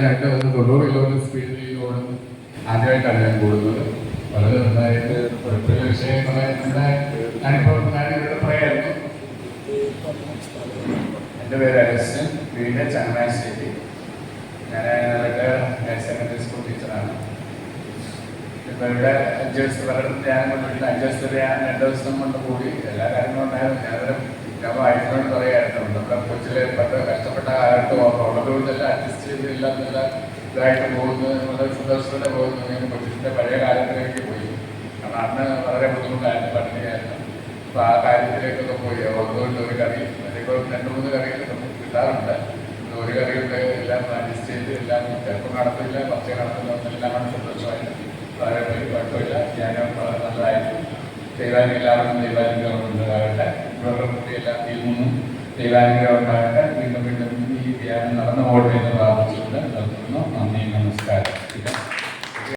ഞാൻ 90 കിലോമീറ്റർ സ്പീഡിൽ ഓടുന്നു. ആദ്യമായിട്ടാണ് ഞാൻ കൂടുന്നത്. വളരെ നന്നായിട്ട് കുഴപ്പമില്ല. വിഷയങ്ങളെ ഞാനിവിടെ പറയായിരുന്നു. എൻ്റെ പേര് അഗസ്റ്റിൻ, വീട് ചങ്ങനാശ്ശേരി. ഞാൻ ഹയർ സെക്കൻഡറി സ്കൂൾ ടീച്ചറാണ്. ഇപ്പോൾ ഇവിടെ 5 ദിവസം പലയിടത്തും ധ്യാനം കൊണ്ടിട്ട് 5 ദിവസത്തെ ധ്യാനം 2 ദിവസം കൊണ്ട് കൂടി എല്ലാ കാര്യങ്ങളും ഉണ്ടായിരുന്നു. ഞാനൊരു വൈഫിനോട് പറയായിരുന്നു, നമ്മുടെ കൊച്ചിലെ ഇപ്പോഴത്തെ കഷ്ടപ്പെട്ട കാലഘട്ടം ഉള്ളതുകൊണ്ടെല്ലാം അഡ്ജസ്റ്റ് ചെയ്ത് എല്ലാം നല്ല ഇതായിട്ട് പോകുന്നു, വളരെ സന്തോഷത്തോടെ പോകുന്നു. ഞാൻ കൊച്ചിൻ്റെ പഴയ കാലത്തിലേക്ക് പോയി. കാരണം അന്ന് വളരെ ബുദ്ധിമുട്ടായിരുന്നു, പട്ടിണിയായിരുന്നു. അപ്പോൾ ആ കാര്യത്തിലേക്കൊക്കെ പോയി. അതുകൊണ്ട് ഒരു കറി അതിപ്പോൾ 2-3 കറികളൊക്കെ നമുക്ക് കിട്ടാറുണ്ട്. ഒരു കറിയൊക്കെ എല്ലാം അഡ്ജസ്റ്റ് ചെയ്ത് എല്ലാം ചിലപ്പോൾ നടത്തില്ല, പക്ഷേ നടത്തുന്നതെല്ലാം സന്തോഷമായിട്ട് വളരെ കുഴപ്പമില്ല. ധ്യാനം വളരെ നല്ലതായിട്ട് ദൈവാനുഗ്രഹം ഉണ്ടാകട്ടെ. ഇവരുടെ കുട്ടിയെല്ലാം ഇതിൽ നിന്നും ദൈവാനുഗ്രഹം ഉണ്ടാകട്ടെ. വീണ്ടും വീണ്ടും ഈ ധ്യാനം നടന്നു പോകട്ടെ എന്ന് പ്രാർത്ഥിച്ചുകൊണ്ട് നിർത്തുന്നു. നന്ദി, നമസ്കാരം.